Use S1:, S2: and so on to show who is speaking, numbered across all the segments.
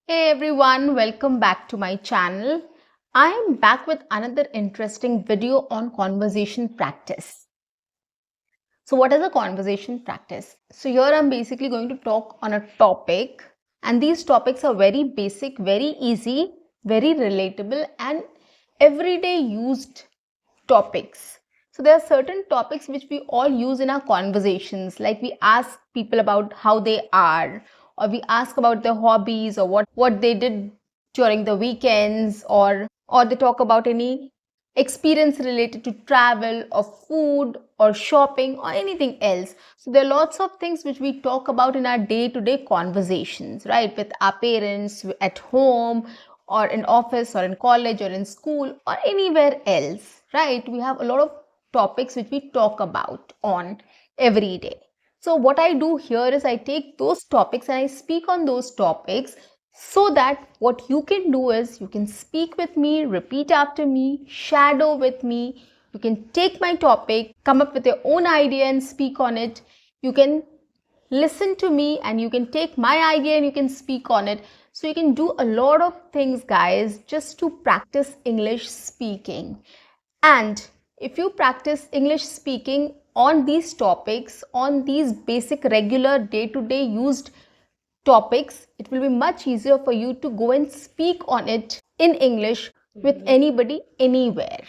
S1: Hey everyone, welcome back to my channel. I am back with another interesting video on conversation practice. So what is a conversation practice? So here I'm basically going to talk on a topic, and these topics are very basic, very easy, very relatable and everyday used topics. So there are certain topics which we all use in our conversations, like we ask people about how they are, or we ask about their hobbies, or what they did during the weekends, or they talk about any experience related to travel or food or shopping or anything else. So there are lots of things which we talk about in our day-to-day conversations, right? With our parents, at home, or in office, or in college, or in school, or anywhere else, right? We have a lot of topics which we talk about on every day. So what I do here is I take those topics and I speak on those topics, so that what you can do is you can speak with me, repeat after me, shadow with me. You can take my topic, come up with your own idea and speak on it. You can listen to me and you can take my idea and you can speak on it. So you can do a lot of things, guys, just to practice English speaking. And if you practice English speaking on these topics, on these basic regular day-to-day used topics, it will be much easier for you to go and speak on it in English with anybody anywhere.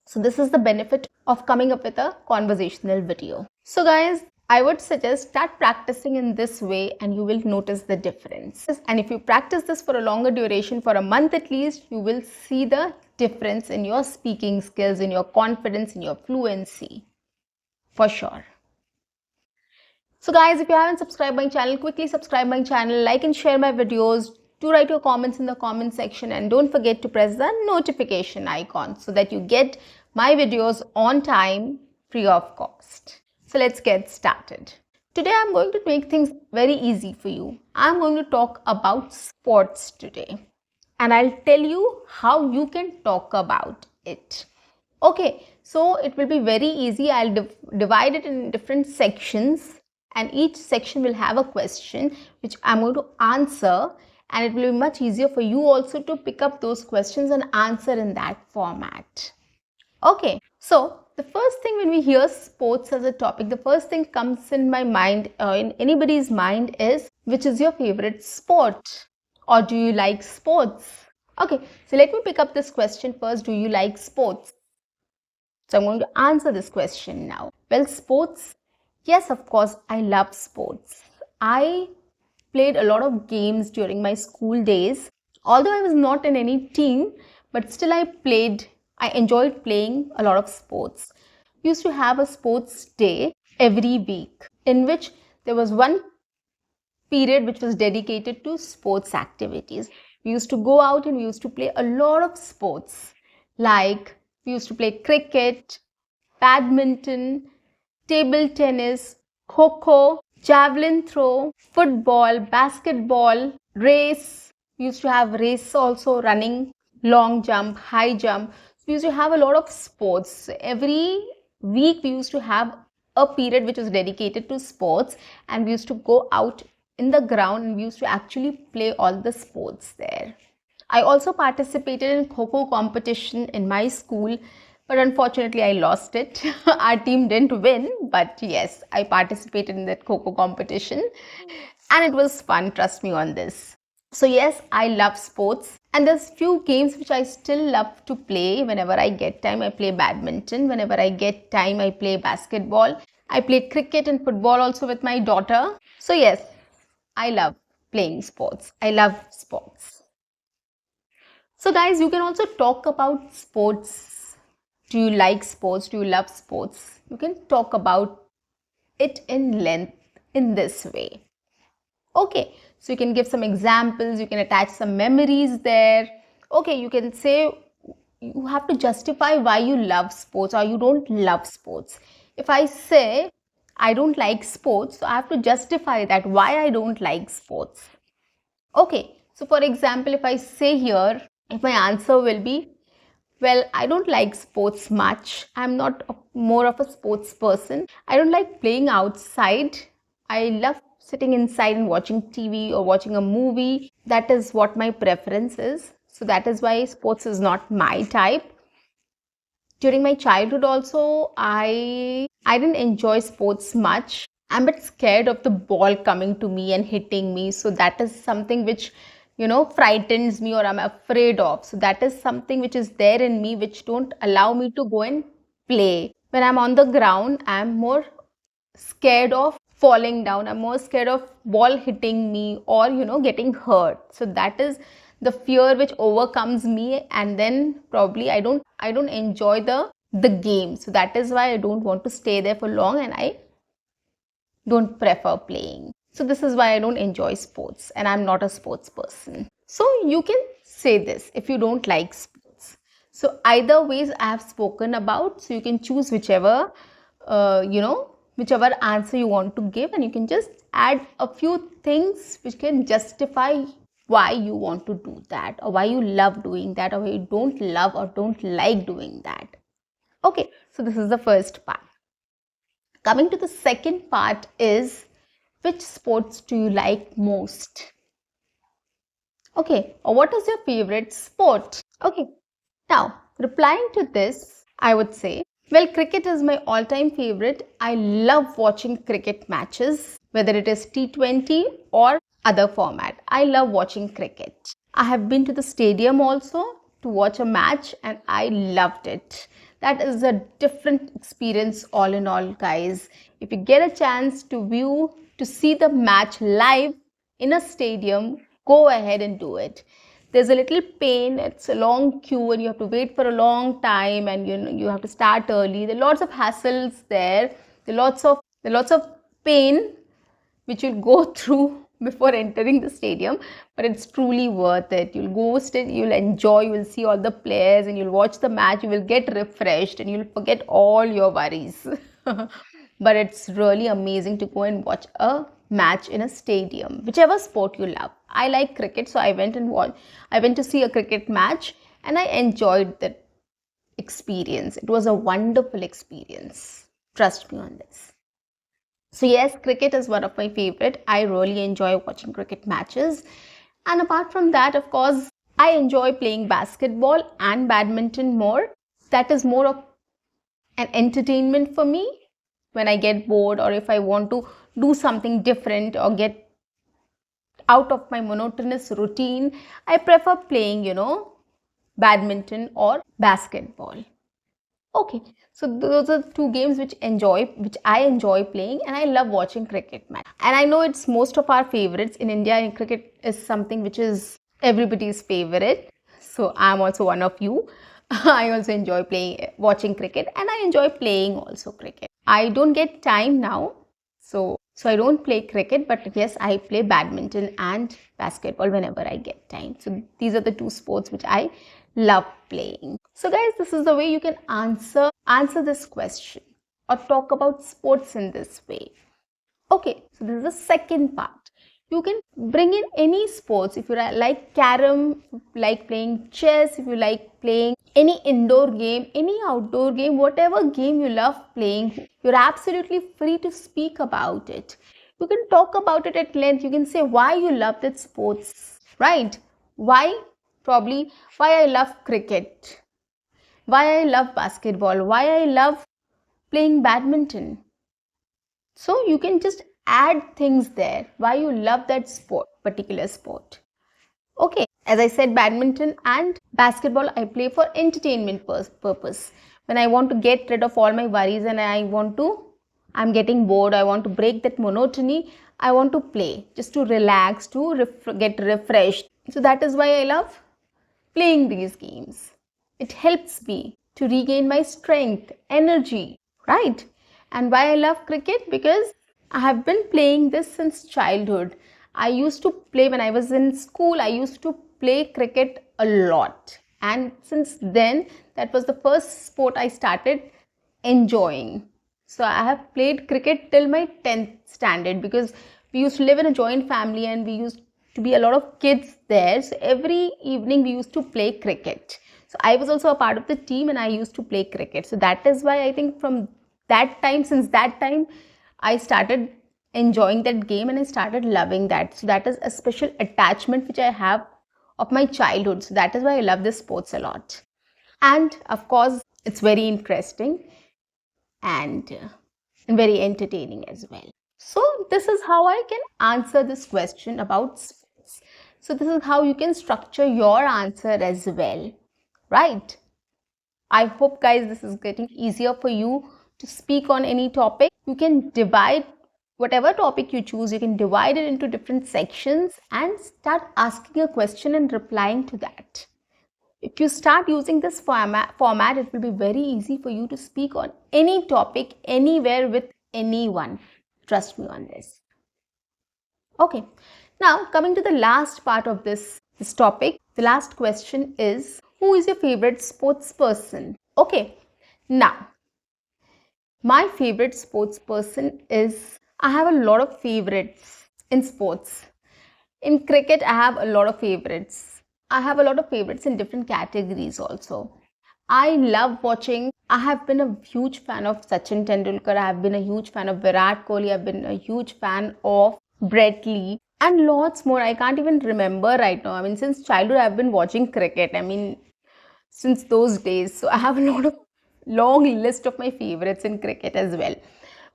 S1: So this is the benefit of coming up with a conversational video. So guys, I would suggest start practicing in this way and you will notice the difference. And if you practice this for a longer duration, for a month at least, you will see the difference in your speaking skills, in your confidence, in your fluency, for sure. So guys, if you haven't subscribed my channel, quickly subscribe my channel, like and share my videos. Do write your comments in the comment section and don't forget to press the notification icon so that you get my videos on time, free of cost. So let's get started. Today I'm going to make things very easy for you. I'm going to talk about sports today and I'll tell you how you can talk about it. Okay, so it will be very easy. I'll divide it in different sections and each section will have a question which I'm going to answer, and it will be much easier for you also to pick up those questions and answer in that format. Okay, so the first thing when we hear sports as a topic, the first thing comes in my mind, in anybody's mind, is which is your favorite sport, or do you like sports? Okay, so let me pick up this question first. Do you like sports? So I'm going to answer this question now. Well, sports, yes, of course, I love sports. I played a lot of games during my school days. Although I was not in any team, but still I enjoyed playing a lot of sports. We used to have a sports day every week in which there was one period which was dedicated to sports activities. We used to go out and we used to play a lot of sports, like we used to play cricket, badminton, table tennis, kho, javelin throw, football, basketball, race. We used to have race also, running, long jump, high jump. So we used to have a lot of sports. Every week we used to have a period which was dedicated to sports, and we used to go out in the ground and we used to actually play all the sports there. I also participated in kho competition in my school, but unfortunately I lost it. Our team didn't win, but yes, I participated in that kho competition and it was fun, trust me on this. So yes, I love sports, and there's few games which I still love to play. Whenever I get time, I play badminton. Whenever I get time, I play basketball. I play cricket and football also with my daughter. So yes, I love playing sports. I love sports. So guys, you can also talk about sports. Do you like sports? Do you love sports? You can talk about it in length in this way. Okay, so you can give some examples, you can attach some memories there. Okay, you can say, you have to justify why you love sports or you don't love sports. If I say I don't like sports, so I have to justify that why I don't like sports. Okay, so for example, if I say here, if my answer will be, well, I don't like sports much. I'm not more of a sports person. I don't like playing outside. I love sitting inside and watching TV or watching a movie. That is what my preference is. So that is why sports is not my type. During my childhood also, I didn't enjoy sports much. I'm a bit scared of the ball coming to me and hitting me. So that is something which, frightens me or I'm afraid of. So that is something which is there in me which don't allow me to go and play. When I'm on the ground, I'm more scared of falling down. I'm more scared of ball hitting me or getting hurt. So that is the fear which overcomes me, and then probably I don't enjoy the game. So that is why I don't want to stay there for long, and I don't prefer playing. So this is why I don't enjoy sports, and I'm not a sports person. So you can say this if you don't like sports. So either ways I have spoken about, so you can choose whichever answer you want to give, and you can just add a few things which can justify why you want to do that, or why you love doing that, or why you don't love or don't like doing that. Okay, so this is the first part. Coming to the second part is, which sports do you like most? Okay, or what is your favorite sport? Okay, now replying to this, I would say, well, cricket is my all-time favorite. I love watching cricket matches, whether it is T20 or other format. I love watching cricket. I have been to the stadium also to watch a match, and I loved it. That is a different experience all in all, guys. If you get a chance to see the match live in a stadium, go ahead and do it. There's a little pain, it's a long queue and you have to wait for a long time, and you have to start early. There are lots of hassles there. There are lots of pain which you'll go through before entering the stadium, but it's truly worth it. You'll go sit, you'll enjoy, you'll see all the players, and you'll watch the match, you will get refreshed and you'll forget all your worries. But it's really amazing to go and watch a match in a stadium, whichever sport you love. I like cricket, so I went to see a cricket match, and I enjoyed that experience. It was a wonderful experience. Trust me on this. So yes, cricket is one of my favorite. I really enjoy watching cricket matches. And apart from that, of course, I enjoy playing basketball and badminton more. That is more of an entertainment for me when I get bored, or if I want to do something different or get out of my monotonous routine. I prefer playing, badminton or basketball. Okay, so those are two games which I enjoy playing, and I love watching cricket match. And I know it's most of our favorites in India, and cricket is something which is everybody's favorite. So I'm also one of you. I also enjoy watching cricket, and I enjoy playing also cricket. I don't get time now, so I don't play cricket, but yes, I play badminton and basketball whenever I get time. So these are the two sports which I love playing. So guys, this is the way you can answer this question or talk about sports in this way. Okay, so this is the second part. You can bring in any sports. If you like carom, like playing chess, if you like playing any indoor game, any outdoor game, whatever game you love playing, you're absolutely free to speak about it. You can talk about it at length. You can say why you love that sports, right? Why I love cricket, why I love basketball, why I love playing badminton. So you can just add things there, why you love that particular sport. Okay, as I said, badminton and basketball I play for entertainment purpose. When I want to get rid of all my worries and I'm getting bored, I want to break that monotony, I want to play just to relax, to get refreshed. So that is why I love playing these games. It helps me to regain my strength, energy, right? And why I love cricket? Because I have been playing this since childhood. I used to play when I was in school. I used to play cricket a lot. And since then, that was the first sport I started enjoying. So I have played cricket till my 10th standard, because we used to live in a joint family and we used to be a lot of kids there. So every evening we used to play cricket. So I was also a part of the team and I used to play cricket. So that is why I think since that time, I started enjoying that game and I started loving that. So that is a special attachment which I have of my childhood. So that is why I love this sports a lot. And of course, it's very interesting and very entertaining as well. So this is how I can answer this question about sports. So this is how you can structure your answer as well, right? I hope guys this is getting easier for you to speak on any topic. You can divide whatever topic you choose, you can divide it into different sections and start asking a question and replying to that. If you start using this format, it will be very easy for you to speak on any topic, anywhere with anyone. Trust me on this. Okay, now coming to the last part of this topic, the last question is, who is your favorite sports person? Okay, now my favorite sports person is, I have a lot of favorites in sports. In cricket, I have a lot of favorites. I have a lot of favorites in different categories also. I love watching. I have been a huge fan of Sachin Tendulkar. I have been a huge fan of Virat Kohli. I've been a huge fan of Brett Lee and lots more. I can't even remember right now. I mean, since childhood, I've been watching cricket. I mean, since those days. So I have a lot of long list of my favorites in cricket as well.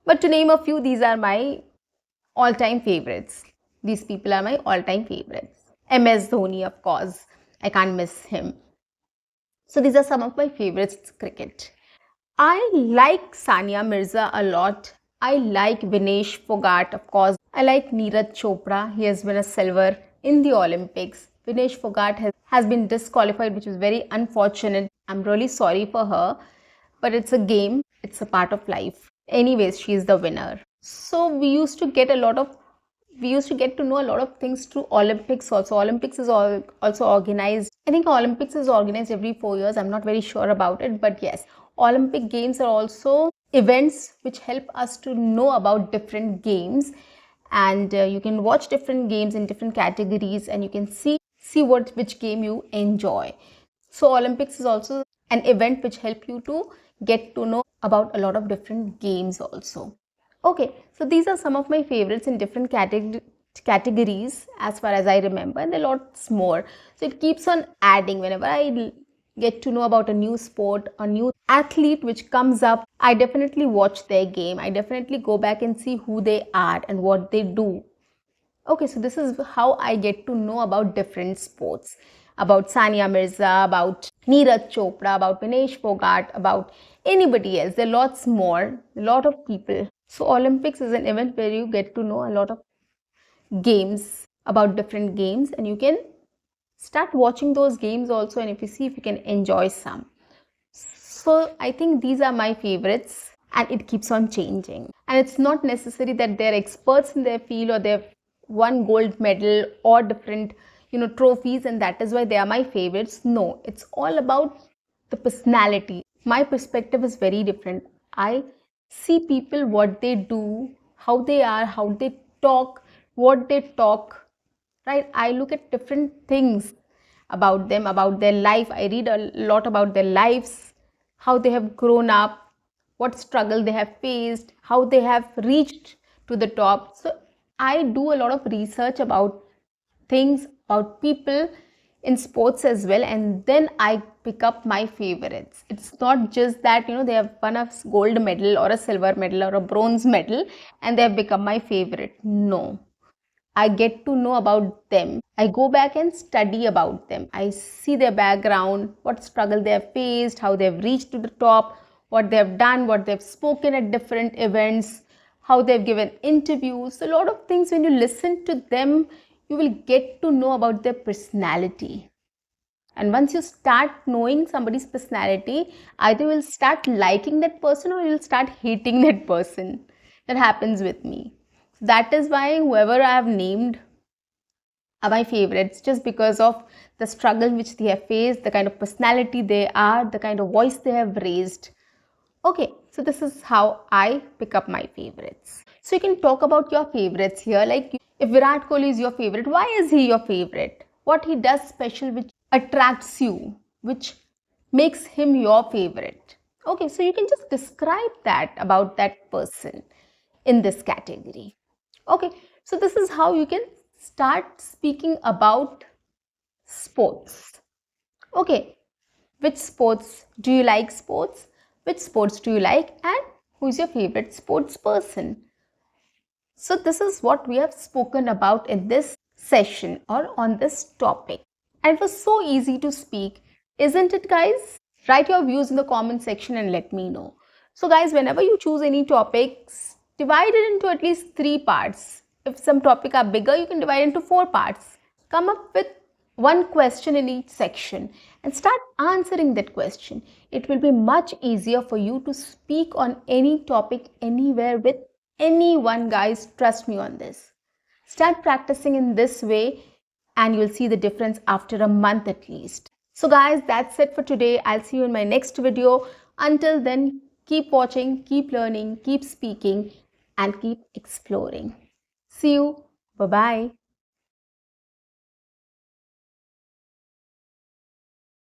S1: But to name a few, these are my all-time favorites. These people are my all-time favorites. MS Dhoni, of course. I can't miss him. So these are some of my favorites in cricket. I like Sania Mirza a lot. I like Vinesh Fogart, of course. I like Neeraj Chopra. He has been a silver in the Olympics. Vinesh Fogart has been disqualified, which is very unfortunate. I'm really sorry for her. But it's a game. It's a part of life. Anyways, she is the winner. So we used to get to know a lot of things through Olympics also. Olympics is also organized. I think Olympics is organized every 4 years. I'm not very sure about it, but yes, Olympic Games are also events which help us to know about different games, and you can watch different games in different categories, and you can see which game you enjoy. So Olympics is also an event which help you to get to know about a lot of different games also. Okay, so these are some of my favorites in different categories as far as I remember, and there are lots more. So it keeps on adding whenever I get to know about a new sport, a new athlete which comes up. I definitely watch their game. I definitely go back and see who they are and what they do. Okay, so this is how I get to know about different sports, about Sania Mirza, about Neeraj Chopra, about Vinesh Fogart, about anybody else. There are lots more, a lot of people. So Olympics is an event where you get to know a lot of games, about different games, and you can start watching those games also, and if you see if you can enjoy some. So I think these are my favorites, and it keeps on changing. And it's not necessary that they're experts in their field or they've won gold medal or different, trophies, and that is why they are my favorites. No, it's all about the personality. My perspective is very different. I see people, what they do, how they are, how they talk, what they talk, right? I look at different things about them, about their life. I read a lot about their lives, how they have grown up, what struggle they have faced, how they have reached to the top. So I do a lot of research about things, about people in sports as well, and then I pick up my favorites. It's not just that they have won a gold medal or a silver medal or a bronze medal and they have become my favorite. No, I get to know about them. I go back and study about them. I see their background, what struggle they have faced, how they have reached to the top, what they have done, what they have spoken at different events, how they have given interviews. A lot of things, when you listen to them, you will get to know about their personality. And once you start knowing somebody's personality, either you will start liking that person or you will start hating that person. That happens with me. That is why whoever I have named are my favorites, just because of the struggle which they have faced, the kind of personality they are, the kind of voice they have raised. Okay, so this is how I pick up my favorites. So you can talk about your favorites here. Like if Virat Kohli is your favorite, why is he your favorite? What he does special which attracts you, which makes him your favorite? Okay, so you can just describe that about that person in this category. Okay, so this is how you can start speaking about sports. Okay, which sports do you like sports? Which sports do you like? And who's your favorite sports person? So this is what we have spoken about in this session or on this topic. And it was so easy to speak, isn't it, guys? Write your views in the comment section and let me know. So guys, whenever you choose any topics, divide it into at least 3 parts. If some topic are bigger, you can divide into 4 parts. Come up with one question in each section and start answering that question. It will be much easier for you to speak on any topic anywhere with anyone, guys. Trust me on this. Start practicing in this way and you'll see the difference after a month at least. So guys, that's it for today. I'll see you in my next video. Until then, keep watching, keep learning, keep speaking, and keep exploring. See you. Bye-bye.